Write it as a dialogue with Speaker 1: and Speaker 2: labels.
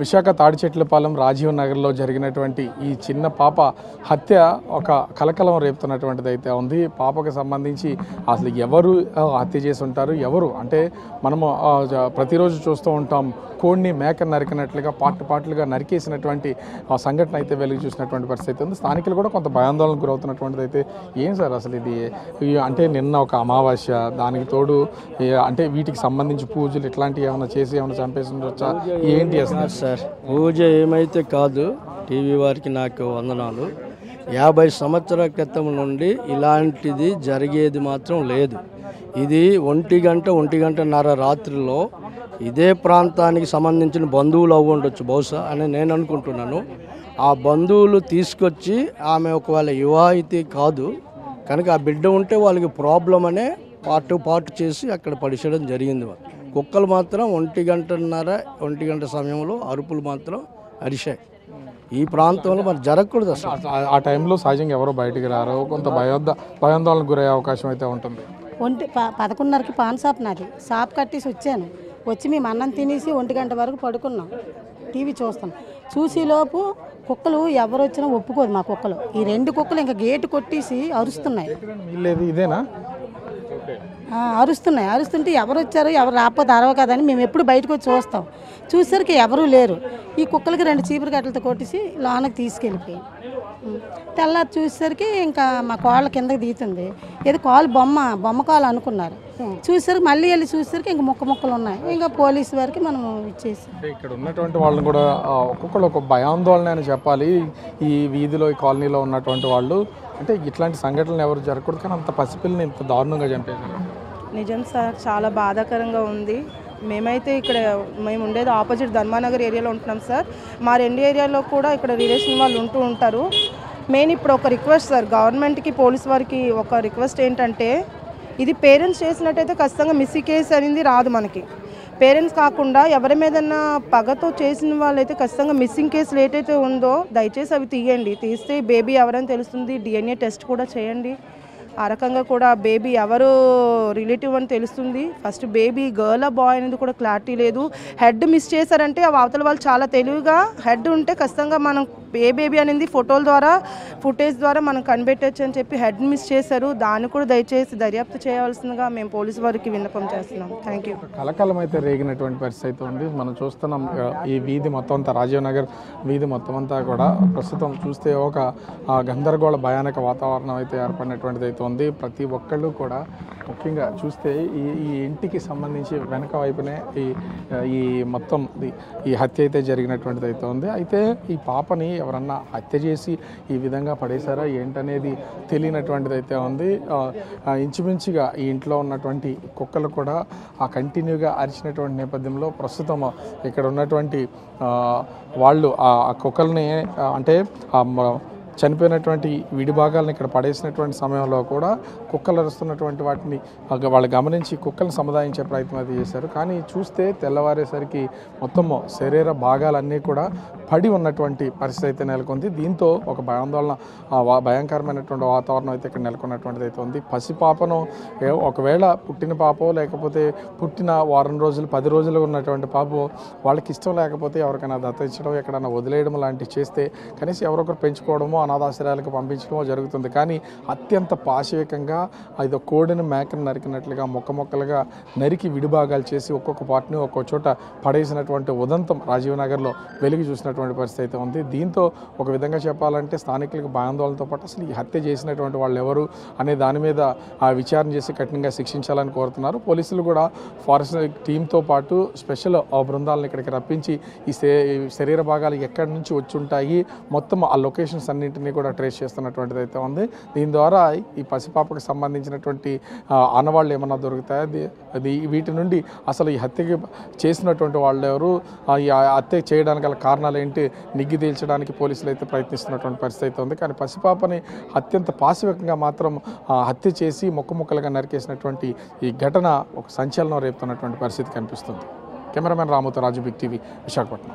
Speaker 1: విశాఖ తాడిచెట్లపాలెం రాజీవ్ నగర్లో జరిగినటువంటి ఈ చిన్న పాప హత్య ఒక కలకలం రేపుతున్నటువంటిది అయితే ఉంది. పాపకు సంబంధించి అసలు ఎవరు హత్య చేసి ఉంటారు, ఎవరు అంటే మనము ప్రతిరోజు చూస్తూ ఉంటాం, కోడిని మేక నరికినట్లుగా పార్ట్లుగా నరికేసినటువంటి ఆ సంఘటన అయితే వెలుగు చూసినటువంటి పరిస్థితి ఉంది. స్థానికులు కూడా కొంత భయాందోళనకు గురవుతున్నటువంటిది అయితే ఏం సార్ అసలు ఇది అంటే నిన్న ఒక అమావాస్య, దానికి తోడు అంటే వీటికి సంబంధించి పూజలు ఇట్లాంటివి ఏమైనా చేసి ఏమైనా చంపేసి ఉండొచ్చా ఏంటి అసలు?
Speaker 2: సార్ పూజ ఏమైతే కాదు, టీవీ వారికి నాకు వందనాలు. 50 సంవత్సరాల క్రితం నుండి ఇలాంటిది జరిగేది మాత్రం లేదు. ఇది 1 గంటన్నర రాత్రిలో ఇదే ప్రాంతానికి సంబంధించిన బంధువులు అవ్వ ఉండొచ్చు బహుశా అని నేను అనుకుంటున్నాను. ఆ బంధువులు తీసుకొచ్చి ఆమె ఒకవేళ వివాహితి కాదు కనుక ఆ బిడ్డ ఉంటే వాళ్ళకి ప్రాబ్లం అనే పాటు చేసి అక్కడ పడిచడం జరిగింది. కుక్కలు మాత్రం 1 గంట సమయంలో అరుపులు మాత్రం అరిశాయి. ఈ ప్రాంతంలో మరి జరగకూడదు అసలు.
Speaker 1: ఆ టైంలో సహజంగా ఎవరో బయటికి రారు, కొంత భయాందోళనకు గురయ్యే అవకాశం అయితే ఉంటుంది.
Speaker 3: 11:30కి పాన్ షాప్ నాది, షాప్ కట్టేసి వచ్చి మేము అన్నం తినేసి 1 గంట వరకు పడుకున్నాం, టీవీ చూస్తాం. చూసేలోపు కుక్కలు ఎవరు వచ్చినా ఒప్పుకోదు. మా కుక్కలు ఈ 2 కుక్కలు ఇంకా గేటు కొట్టేసి అరుస్తున్నాయి.
Speaker 1: ఇదేనా
Speaker 3: అరుస్తుంటే ఎవరు వచ్చారు, ఎవరు రాకపోతే అరవ కదని మేము ఎప్పుడు బయటకు వచ్చి చూస్తాం. చూసరికి ఎవరూ లేరు. ఈ కుక్కలకి 2 చీపురు కట్టలతో కొట్టేసి లోనకి తీసుకెళ్ళిపోయి తెల్లారి చూసేసరికి ఇంకా మా కోళ్ళ కిందకి దిగుతుంది. ఏదో కాలు బొమ్మ కాలు అనుకున్నారు. చూసేసరికి మళ్ళీ వెళ్ళి చూసేసరికి ఇంకా ముక్కలు ఉన్నాయి. ఇంకా పోలీసు వారికి మనం ఇచ్చేసి
Speaker 1: ఇక్కడ ఉన్నటువంటి వాళ్ళని కూడా ఒక్కొక్కరు ఒక భయాందోళన అని చెప్పాలి. ఈ వీధిలో ఈ కాలనీలో ఉన్నటువంటి వాళ్ళు అంటే ఇట్లాంటి సంఘటనలు ఎవరు జరగకూడదు, కానీ అంత పసిపిల్లని ఇంత దారుణంగా చంపేశారు.
Speaker 4: నిజం సార్, చాలా బాధాకరంగా ఉంది. మేము ఉండేది ఆపోజిట్ ధర్మానగర్ ఏరియాలో ఉంటున్నాం సార్. మా 2 ఏరియాలో కూడా ఇక్కడ రిలేషన్ వాళ్ళు ఉంటూ ఉంటారు. మెయిన్ ఇప్పుడు ఒక రిక్వెస్ట్ సార్, గవర్నమెంట్కి పోలీస్ వారికి ఒక రిక్వెస్ట్ ఏంటంటే, ఇది పేరెంట్స్ చేసినట్టయితే ఖచ్చితంగా మిస్సింగ్ కేసు అనేది రాదు మనకి. పేరెంట్స్ కాకుండా ఎవరి మీదన్నా పగతో చేసిన వాళ్ళైతే ఖచ్చితంగా మిస్సింగ్ కేసులు ఏదైతే ఉందో దయచేసి అవి తీయండి. తీస్తే బేబీ ఎవరని తెలుస్తుంది, DNA టెస్ట్ కూడా చేయండి. ఆ రకంగా కూడా బేబీ ఎవరు రిలేటివ్ అని తెలుస్తుంది. ఫస్ట్ బేబీ గర్ల్ బాయ్ అనేది కూడా క్లారిటీ లేదు. హెడ్ మిస్ చేశారంటే ఆ అవతల వాళ్ళు చాలా తెలివిగా హెడ్ ఉంటే ఖచ్చితంగా మనం ఏ బేబీ అనేది ఫుటేజ్ ద్వారా మనం కనిపెట్టచ్చు అని చెప్పి హెడ్ మిస్ చేశారు. దాన్ని కూడా దయచేసి దర్యాప్తు చేయవలసిందిగా మేము పోలీసు వారికి విన్నపం చేస్తున్నాం. Thank you.
Speaker 1: కలకలం అయితే రేగినటువంటి పరిస్థితి ఉంది. మనం చూస్తున్నాం ఈ వీధి మొత్తం అంతా, రాజీవ్ నగర్ వీధి మొత్తం అంతా కూడా ప్రస్తుతం చూస్తే ఒక గందరగోళ భయానక వాతావరణం అయితే ఏర్పడినటువంటిది అయితే ఉంది. ప్రతి ఒక్కళ్ళు కూడా ముఖ్యంగా చూస్తే ఈ ఇంటికి సంబంధించి వెనక వైపునే ఈ మొత్తం ఈ హత్య అయితే జరిగినటువంటిది అయితే ఉంది. అయితే ఈ పాపని ఎవరన్నా హత్య చేసి ఈ విధంగా పడేశారా ఏంటనేది తెలియనటువంటిది అయితే ఉంది. ఇంచుమించుగా ఈ ఇంట్లో ఉన్నటువంటి కుక్కలు కూడా కంటిన్యూగా అరిచినటువంటి నేపథ్యంలో ప్రస్తుతం ఇక్కడ ఉన్నటువంటి వాళ్ళు ఆ కుక్కల్ని అంటే చనిపోయినటువంటి విడి భాగాలను ఇక్కడ పడేసినటువంటి సమయంలో కూడా కుక్కలు అరుస్తున్నటువంటి వాటిని వాళ్ళు గమనించి కుక్కలను సముదాయించే ప్రయత్నం అయితే చేశారు. కానీ చూస్తే తెల్లవారేసరికి మొత్తము శరీర భాగాలన్నీ కూడా పడి ఉన్నటువంటి పరిస్థితి అయితే నెలకొంది. దీంతో ఒక భయంకరమైనటువంటి వాతావరణం అయితే ఇక్కడ నెలకొన్నటువంటిది అయితే ఉంది. పసిపాపను ఒకవేళ పుట్టిన పాపో లేకపోతే పుట్టిన వారం రోజులు 10 రోజులు ఉన్నటువంటి పాపో వాళ్ళకి ఇష్టం లేకపోతే ఎవరికైనా దత్తయించడం, ఎక్కడైనా వదిలేయడం లాంటివి చేస్తే కనీసం ఎవరొకరు పెంచుకోవడమో అనాథాశ్రయాలకు పంపించడమో జరుగుతుంది. కానీ అత్యంత పాశవికంగా ఇది కోడిని మేకను నరికినట్లుగా మొక్కలుగా నరికి విడిభాగాలు చేసి ఒక్కొక్క పార్ట్ని ఒక్కొక్క చోట పడేసినటువంటి ఉదంతం రాజీవ్ నగర్లో వెలుగు చూసినటువంటి పరిస్థితి అయితే ఉంది. దీంతో ఒక విధంగా చెప్పాలంటే స్థానికులకు భయాందోళనతో పాటు అసలు ఈ హత్య చేసినటువంటి వాళ్ళు ఎవరు అనే దాని మీద విచారణ చేసి కఠినంగా శిక్షించాలని కోరుతున్నారు. పోలీసులు కూడా ఫారెస్ట్ టీంతో పాటు స్పెషల్ బృందాలను ఇక్కడికి రప్పించి ఈ శరీర భాగాలు ఎక్కడి నుంచి వచ్చి ఉంటాయి మొత్తం ఆ లొకేషన్స్ అన్నింటినీ కూడా ట్రేస్ చేస్తున్నటువంటిది అయితే ఉంది. దీని ద్వారా ఈ పసిపాపకు సంబంధించినటువంటి ఆనవాళ్ళు ఏమన్నా దొరుకుతాయి, వీటి నుండి అసలు ఈ హత్యకి చేసినటువంటి వాళ్ళు ఎవరు, ఈ హత్య చేయడానికి గల కారణాలు ఏంటి నిగ్గు తేల్చడానికి పోలీసులు అయితే ప్రయత్నిస్తున్నటువంటి పరిస్థితి అయితే ఉంది. కానీ పసిపాపని అత్యంత పాశవికంగా మాత్రం హత్య చేసి ముక్కలుగా నరికేసినటువంటి ఈ ఘటన ఒక సంచలనం రేపుతున్నటువంటి పరిస్థితి కనిపిస్తుంది. కెమెరామెన్ రాముతో రాజు, బిగ్ టీవీ, విశాఖపట్నం.